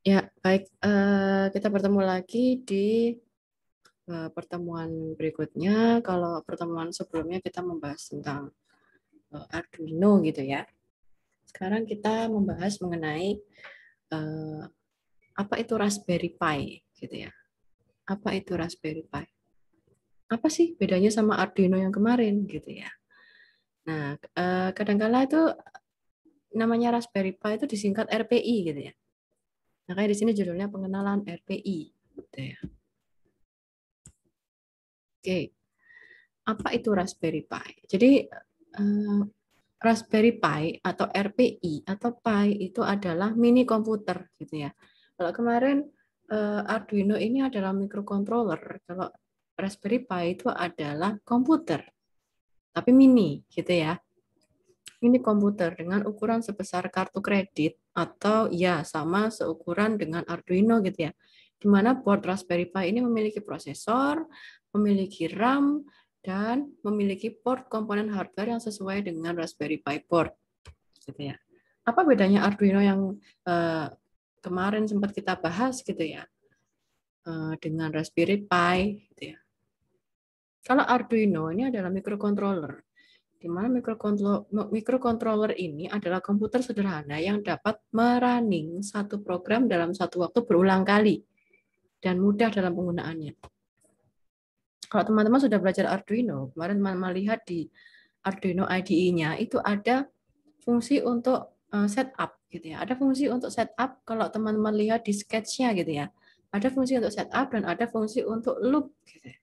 Ya, baik. Kita bertemu lagi di pertemuan berikutnya. Kalau pertemuan sebelumnya kita membahas tentang Arduino gitu ya. Sekarang kita membahas mengenai eh, apa itu Raspberry Pi gitu ya. Apa itu Raspberry Pi? Apa sih bedanya sama Arduino yang kemarin gitu ya. Nah, kadangkala itu namanya Raspberry Pi itu disingkat RPI gitu ya. Makanya di sini judulnya pengenalan RPI gitu ya. Oke. Apa itu Raspberry Pi? Jadi Raspberry Pi atau RPI atau Pi itu adalah mini komputer gitu ya. Kalau kemarin Arduino ini adalah microcontroller, kalau Raspberry Pi itu adalah komputer tapi mini gitu ya. Ini komputer dengan ukuran sebesar kartu kredit atau ya sama seukuran dengan Arduino gitu ya. Di mana board Raspberry Pi ini memiliki prosesor, memiliki RAM, dan memiliki port komponen hardware yang sesuai dengan Raspberry Pi board gitu ya. Apa bedanya Arduino yang kemarin sempat kita bahas gitu ya dengan Raspberry Pi gitu ya. Kalau Arduino ini adalah microcontroller, di mana microcontroller ini adalah komputer sederhana yang dapat merunning satu program dalam satu waktu berulang kali dan mudah dalam penggunaannya. Kalau teman-teman sudah belajar Arduino, kemarin teman-teman lihat di Arduino IDE-nya itu ada fungsi untuk setup gitu ya. Ada fungsi untuk setup kalau teman-teman lihat di sketch-nya gitu ya. Ada fungsi untuk setup dan ada fungsi untuk loop gitu ya.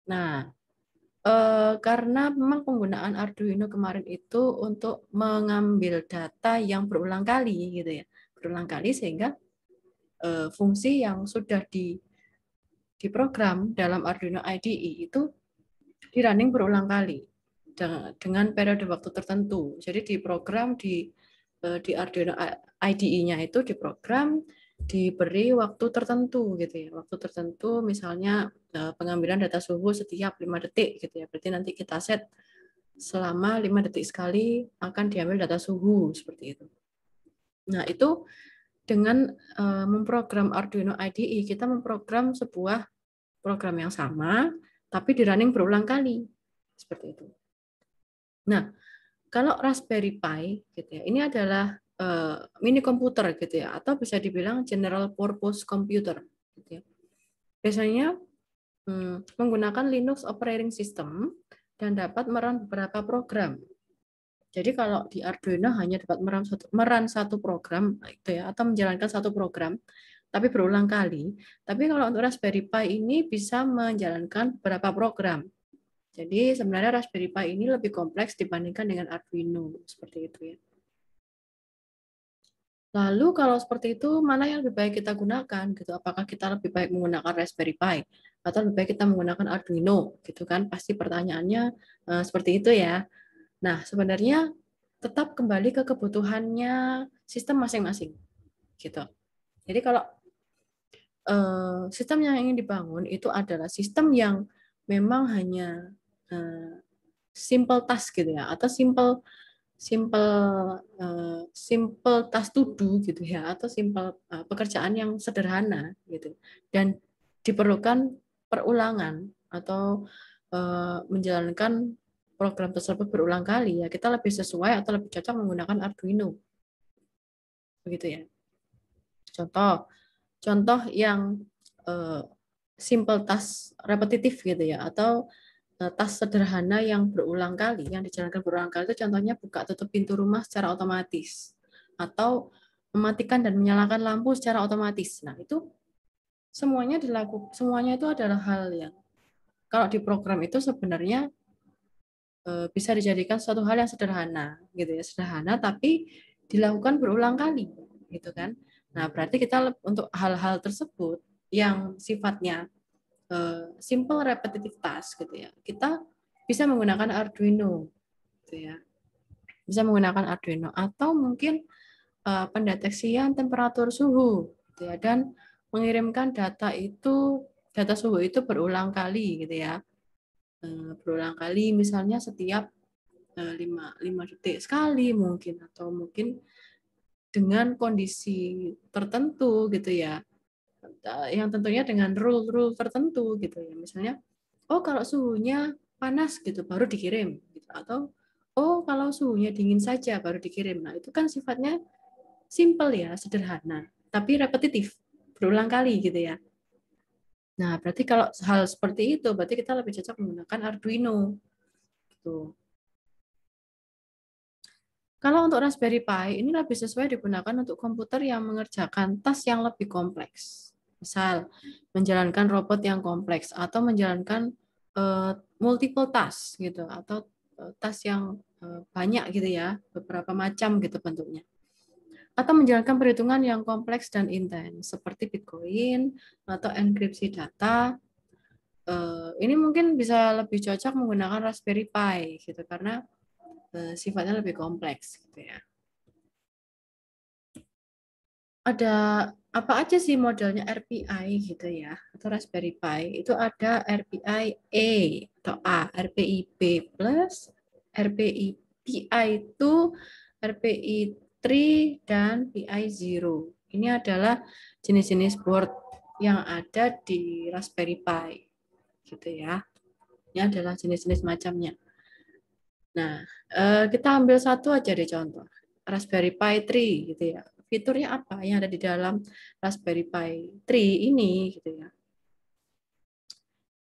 Nah, karena memang penggunaan Arduino kemarin itu untuk mengambil data yang berulang kali gitu ya, berulang kali sehingga fungsi yang sudah diprogram dalam Arduino IDE itu di running berulang kali dengan periode waktu tertentu. Jadi diprogram di Arduino IDE-nya itu diprogram diberi waktu tertentu gitu ya. Waktu tertentu misalnya pengambilan data suhu setiap 5 detik gitu ya. Berarti nanti kita set selama 5 detik sekali akan diambil data suhu seperti itu. Nah, itu dengan memprogram Arduino IDE kita memprogram sebuah program yang sama tapi di running berulang kali seperti itu. Nah, kalau Raspberry Pi gitu ya, ini adalah mini komputer gitu ya, atau bisa dibilang general purpose computer gitu ya. Biasanya menggunakan Linux operating system dan dapat merun beberapa program. Jadi kalau di Arduino hanya dapat merun satu program itu ya, atau menjalankan satu program tapi berulang kali. Tapi kalau untuk Raspberry Pi ini bisa menjalankan beberapa program. Jadi sebenarnya Raspberry Pi ini lebih kompleks dibandingkan dengan Arduino seperti itu ya. Lalu kalau seperti itu mana yang lebih baik kita gunakan gitu? Apakah kita lebih baik menggunakan Raspberry Pi atau lebih baik kita menggunakan Arduino gitu kan? Pasti pertanyaannya seperti itu ya. Nah, sebenarnya tetap kembali ke kebutuhannya sistem masing-masing gitu. Jadi kalau sistem yang ingin dibangun itu adalah sistem yang memang hanya simple task gitu ya, atau simple simple simple task to do gitu ya, atau simple pekerjaan yang sederhana gitu dan diperlukan perulangan atau menjalankan program tersebut berulang kali ya, kita lebih sesuai atau lebih cocok menggunakan Arduino begitu ya. Contoh contoh yang eh, simple task repetitif gitu ya, atau tas sederhana yang berulang kali, yang dijalankan berulang kali itu contohnya buka tutup pintu rumah secara otomatis atau mematikan dan menyalakan lampu secara otomatis. Nah, itu semuanya itu adalah hal yang kalau di program itu sebenarnya bisa dijadikan suatu hal yang sederhana gitu ya, sederhana tapi dilakukan berulang kali gitu kan. Nah, berarti kita untuk hal-hal tersebut yang sifatnya simple repetitive task gitu ya, kita bisa menggunakan Arduino gitu ya, bisa menggunakan Arduino atau mungkin pendeteksian temperatur suhu gitu ya, dan mengirimkan data suhu itu berulang kali gitu ya, berulang kali misalnya setiap 5 detik sekali mungkin, atau mungkin dengan kondisi tertentu gitu ya, yang tentunya dengan rule tertentu gitu ya. Misalnya, oh kalau suhunya panas gitu baru dikirim, gitu. Atau oh kalau suhunya dingin saja baru dikirim. Nah itu kan sifatnya simple ya, sederhana, tapi repetitif, berulang kali gitu ya. Nah berarti kalau hal seperti itu, berarti kita lebih cocok menggunakan Arduino. Gitu. Kalau untuk Raspberry Pi, ini lebih sesuai digunakan untuk komputer yang mengerjakan task yang lebih kompleks. Misal, menjalankan robot yang kompleks atau menjalankan multiple task gitu atau task yang banyak gitu ya, beberapa macam gitu bentuknya. Atau menjalankan perhitungan yang kompleks dan intens seperti Bitcoin atau enkripsi data. Ini mungkin bisa lebih cocok menggunakan Raspberry Pi gitu karena sifatnya lebih kompleks gitu ya. Ada apa aja sih modelnya RPI gitu ya atau Raspberry Pi itu ada RPI A atau A, RPI B plus, RPI PI 2, RPI 3 dan PI 0. Ini adalah jenis-jenis board yang ada di Raspberry Pi gitu ya. Ini adalah jenis-jenis macamnya. Nah, kita ambil satu aja deh contoh. Raspberry Pi 3 gitu ya. Fiturnya apa yang ada di dalam Raspberry Pi 3 ini gitu ya.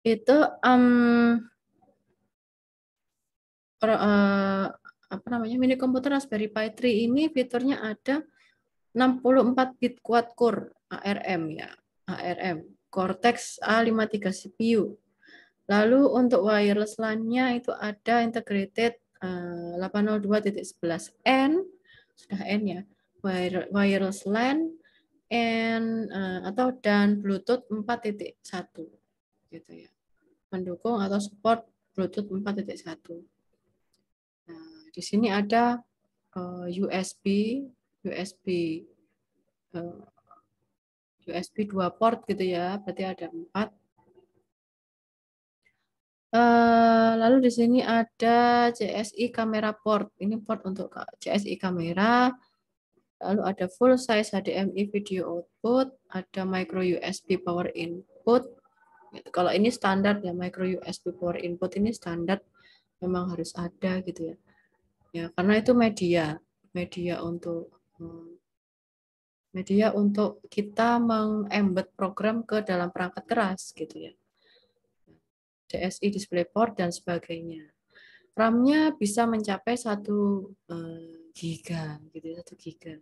Itu apa namanya? Mini komputer Raspberry Pi 3 ini fiturnya ada 64 bit quad core ARM ya. ARM Cortex A53 CPU. Lalu untuk wireless LAN-nya itu ada integrated 802.11n, sudah N ya, wireless LAN atau dan Bluetooth 4.1 gitu ya. Mendukung atau support Bluetooth 4.1. Nah, di sini ada USB USB 2 port gitu ya, berarti ada 4. Lalu di sini ada CSI kamera port. Ini port untuk CSI kamera. Lalu ada full size HDMI video output, ada micro USB power input. Kalau ini standar ya, micro USB power input ini standar, memang harus ada gitu ya. Ya, karena itu media untuk kita mengembed program ke dalam perangkat keras gitu ya. DSI DisplayPort dan sebagainya. RAM-nya bisa mencapai 1 giga gitu, 1 giga.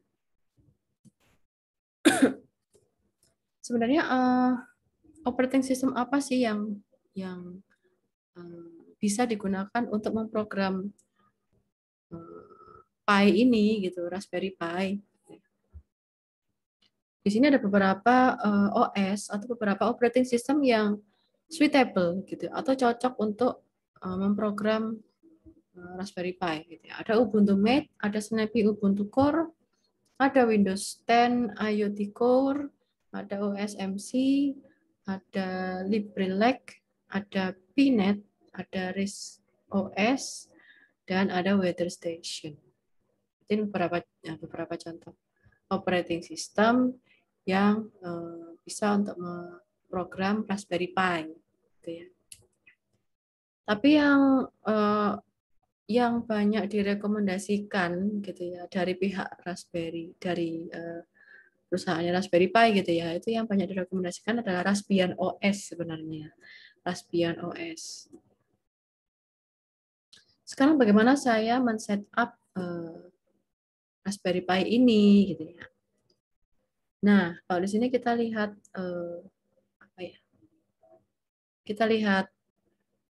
Sebenarnya operating system apa sih yang bisa digunakan untuk memprogram Pi ini gitu, Raspberry Pi. Di sini ada beberapa OS atau beberapa operating system yang suitable gitu atau cocok untuk memprogram Raspberry Pi gitu ya. Ada Ubuntu Mate, ada Snappy Ubuntu Core, ada Windows 10 IoT Core, ada OSMC, ada LibreLec, ada PNet, ada RISC OS, dan ada Weather Station. Ini beberapa contoh operating system yang bisa untuk memprogram Raspberry Pi. Gitu ya. Tapi yang banyak direkomendasikan gitu ya dari pihak Raspberry, dari perusahaan Raspberry Pi gitu ya, itu yang banyak direkomendasikan adalah Raspbian OS sebenarnya. Raspbian OS. Sekarang bagaimana saya men-setup Raspberry Pi ini gitu ya. Nah, kalau di sini kita lihat apa ya? Kita lihat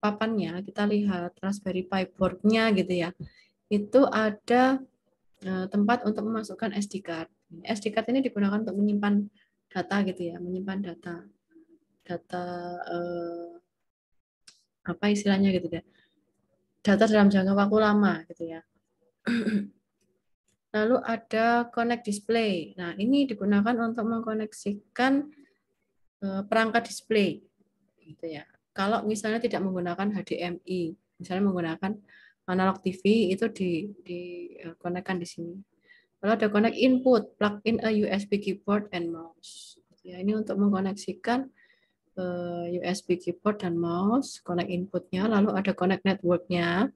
papannya, kita lihat Raspberry Pi board-nya gitu ya. Itu ada tempat untuk memasukkan SD card. SD card ini digunakan untuk menyimpan data gitu ya, menyimpan data apa istilahnya gitu ya. Data dalam jangka waktu lama gitu ya. Lalu ada connect display. Nah, ini digunakan untuk mengkoneksikan perangkat display gitu ya. Kalau misalnya tidak menggunakan HDMI, misalnya menggunakan analog TV itu dikonekkan di sini. Lalu ada connect input, plug in a USB keyboard and mouse. Ya, ini untuk mengkoneksikan USB keyboard dan mouse, connect inputnya, lalu ada connect networknya.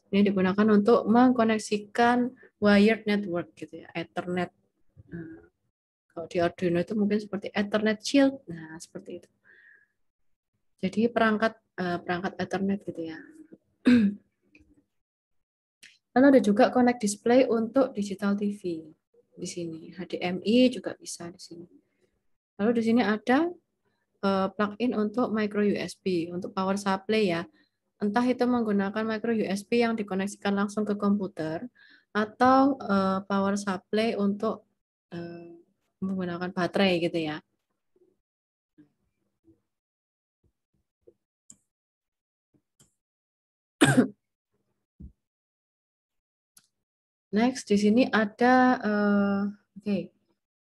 Ini digunakan untuk mengkoneksikan wired network gitu ya, Ethernet. Nah, kalau di Arduino itu mungkin seperti Ethernet Shield, nah seperti itu. Jadi perangkat Ethernet gitu ya. Lalu ada juga connect display untuk digital TV di sini, HDMI juga bisa di sini. Lalu di sini ada plug-in untuk micro USB untuk power supply ya. Entah itu menggunakan micro USB yang dikoneksikan langsung ke komputer atau power supply untuk menggunakan baterai gitu ya. Next di sini ada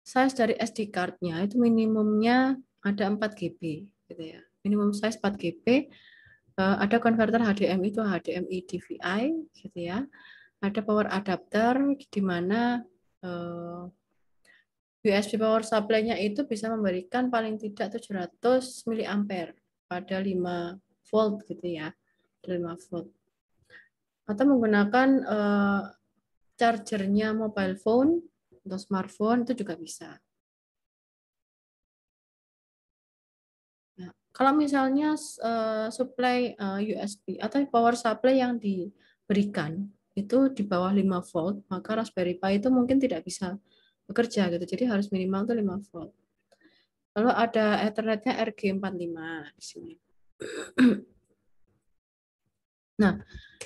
size dari SD card-nya itu minimumnya ada 4 GB gitu ya. Minimum size 4 GB. Ada konverter HDMI itu HDMI DVI gitu ya. Ada power adapter di mana USB power supply-nya itu bisa memberikan paling tidak 700 mA pada 5 volt gitu ya. 5 volt. Atau menggunakan chargernya mobile phone atau smartphone itu juga bisa. Nah, kalau misalnya supply USB atau power supply yang diberikan itu di bawah 5 volt, maka Raspberry Pi itu mungkin tidak bisa bekerja gitu. Jadi harus minimal tuh 5 volt. Lalu ada Ethernet-nya RG45 di sini. Nah,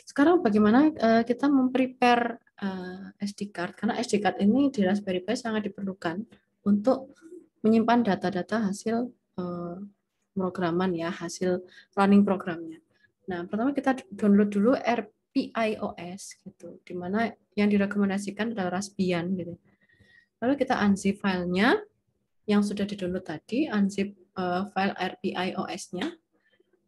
sekarang bagaimana kita memprepare SD card? Karena SD card ini di Raspberry Pi sangat diperlukan untuk menyimpan data-data hasil programan ya, hasil running programnya. Nah, pertama kita download dulu RPIOS gitu, di mana yang direkomendasikan adalah Raspbian gitu. Lalu kita unzip filenya yang sudah di-download tadi, unzip file RPIOS-nya.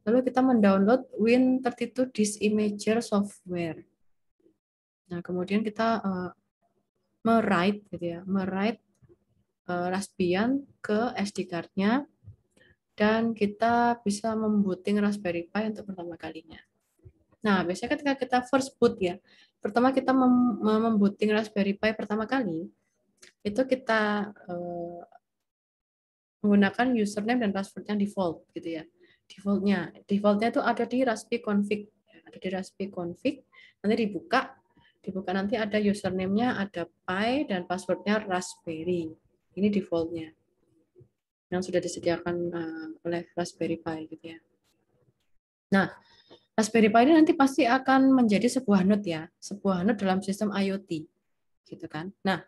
Lalu kita mendownload Win32 Disk Imager software. Nah, kemudian kita meride gitu ya, meride Raspbian ke SD card-nya dan kita bisa membooting Raspberry Pi untuk pertama kalinya. Nah, biasanya ketika kita first boot ya, pertama kita membooting Raspberry Pi pertama kali, itu kita menggunakan username dan password yang default gitu ya. Defaultnya itu ada di Raspi config, ada di Raspi config. Nanti dibuka nanti ada username-nya, ada Pi dan passwordnya Raspberry. Ini defaultnya yang sudah disediakan oleh Raspberry Pi gitu ya. Nah, Raspberry Pi ini nanti pasti akan menjadi sebuah node ya, sebuah node dalam sistem IoT, gitu kan. Nah,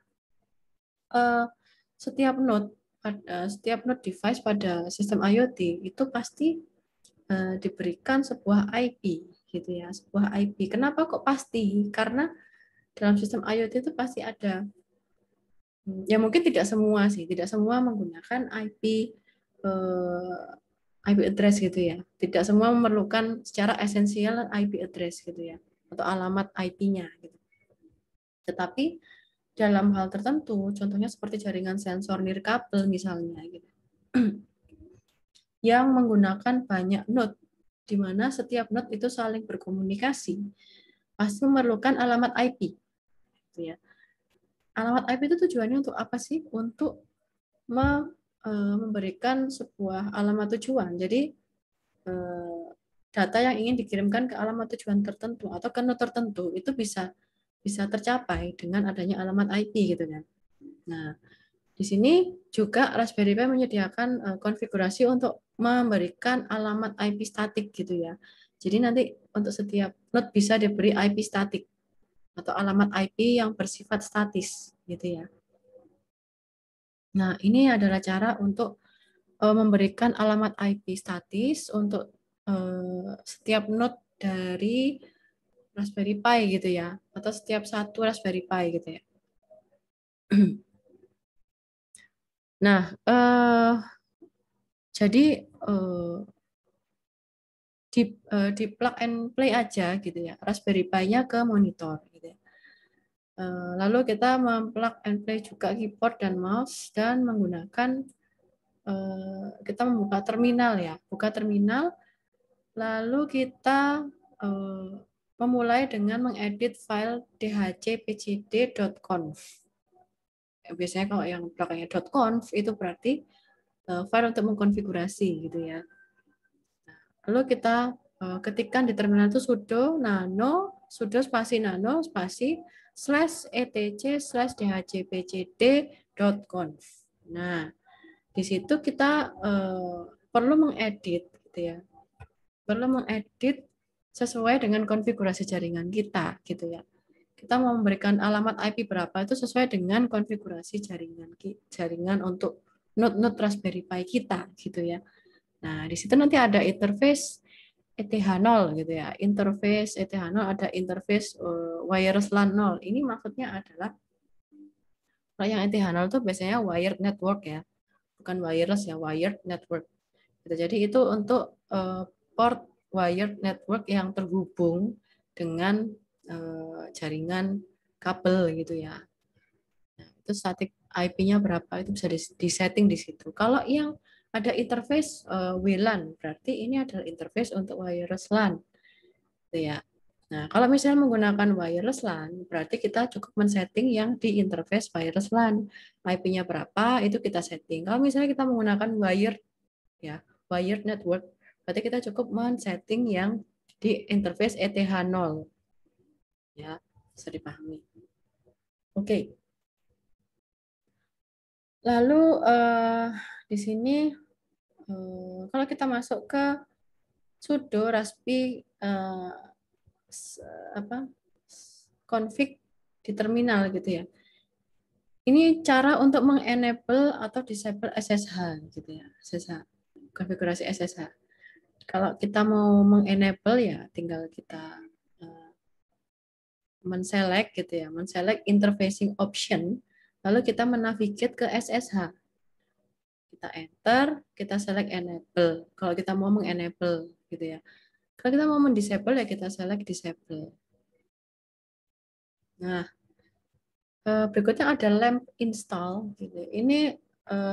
setiap node device pada sistem IoT itu pasti diberikan sebuah IP, gitu ya, sebuah IP. Kenapa kok pasti? Karena dalam sistem IoT itu pasti ada, ya mungkin tidak semua sih, tidak semua menggunakan IP address gitu ya. Tidak semua memerlukan secara esensial IP address gitu ya, atau alamat IP-nya gitu. Tetapi dalam hal tertentu, contohnya seperti jaringan sensor nirkabel misalnya gitu, yang menggunakan banyak node, di mana setiap node itu saling berkomunikasi, pasti memerlukan alamat IP. Gitu ya. Alamat IP itu tujuannya untuk apa sih? Untuk memberikan sebuah alamat tujuan. Jadi data yang ingin dikirimkan ke alamat tujuan tertentu atau ke node tertentu itu bisa tercapai dengan adanya alamat IP gitu kan. Nah, di sini juga Raspberry Pi menyediakan konfigurasi untuk memberikan alamat IP statik gitu ya. Jadi nanti untuk setiap node bisa diberi IP statik atau alamat IP yang bersifat statis gitu ya. Nah, ini adalah cara untuk memberikan alamat IP statis untuk setiap node dari Raspberry Pi gitu ya, atau setiap satu Raspberry Pi gitu ya. Nah, jadi di plug and play aja gitu ya Raspberry Pi-nya ke monitor gitu ya. Lalu kita memplug and play juga keyboard dan mouse dan menggunakan kita membuka terminal ya, buka terminal, lalu kita memulai dengan mengedit file dhcpcd.conf. Biasanya kalau yang belakangnya .conf itu berarti file untuk mengkonfigurasi gitu ya. Lalu kita ketikkan di terminal itu sudo spasi nano spasi /etc/dhcpcd.conf. Nah, di situ kita perlu mengedit gitu ya. Perlu mengedit sesuai dengan konfigurasi jaringan kita gitu ya. Kita mau memberikan alamat IP berapa itu sesuai dengan konfigurasi jaringan untuk node Raspberry Pi kita gitu ya. Nah, di situ nanti ada interface ETH0 gitu ya. Interface ETH0 ada interface wireless LAN 0. Ini maksudnya adalah kalau yang ETH0 itu biasanya wired network ya. Bukan wireless ya, wired network. Jadi itu untuk port wired network yang terhubung dengan jaringan kabel gitu ya. Nah, itu static IP-nya berapa itu bisa disetting di situ. Kalau yang ada interface WLAN, berarti ini adalah interface untuk wireless LAN. Gitu ya. Nah, kalau misalnya menggunakan wireless LAN, berarti kita cukup men-setting yang di interface wireless LAN. IP-nya berapa, itu kita setting. Kalau misalnya kita menggunakan wired network, berarti kita cukup men-setting yang di interface ETH0. Ya, bisa dipahami. Oke. Lalu di sini kalau kita masuk ke sudo raspi config di terminal gitu ya. Ini cara untuk mengenable atau disable SSH gitu ya. SSH, konfigurasi SSH. Kalau kita mau mengenable ya tinggal kita men-select gitu ya, men-select interfacing option, lalu kita menavigate ke SSH. Kita enter, kita select enable. Kalau kita mau mengenable gitu ya. Kalau kita mau mendisable ya kita select disable. Nah, berikutnya ada LAMP install gitu. Ini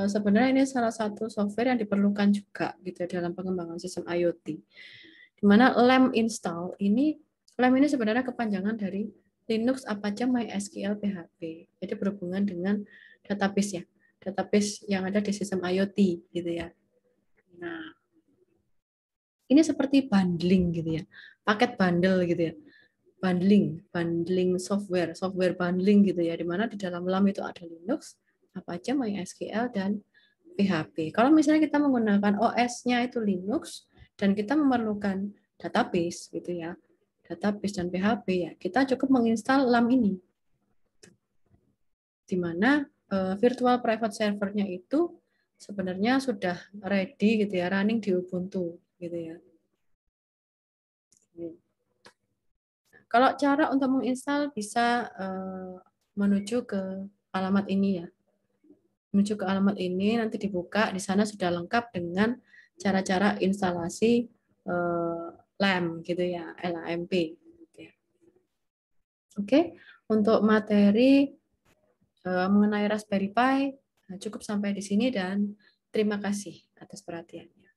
sebenarnya ini salah satu software yang diperlukan juga gitu dalam pengembangan sistem IoT. Di mana LAMP install ini sebenarnya kepanjangan dari Linux Apache MySQL PHP. Jadi berhubungan dengan database ya. Database yang ada di sistem IoT gitu ya. Nah, ini seperti bundling gitu ya. Paket bundle gitu ya. Bundling software bundling gitu ya, di mana di dalam LAMP itu ada Linux, Apache, MySQL, dan PHP. Kalau misalnya kita menggunakan OS-nya itu Linux, dan kita memerlukan database gitu ya, database dan PHP ya, kita cukup menginstal LAMP ini, di mana virtual private servernya itu sebenarnya sudah ready gitu ya, running di Ubuntu gitu ya. Kalau cara untuk menginstal bisa menuju ke alamat ini ya. Menuju ke alamat ini nanti dibuka, di sana sudah lengkap dengan cara-cara instalasi LAMP gitu ya, LAMP. Oke, untuk materi mengenai Raspberry Pi cukup sampai di sini dan terima kasih atas perhatiannya.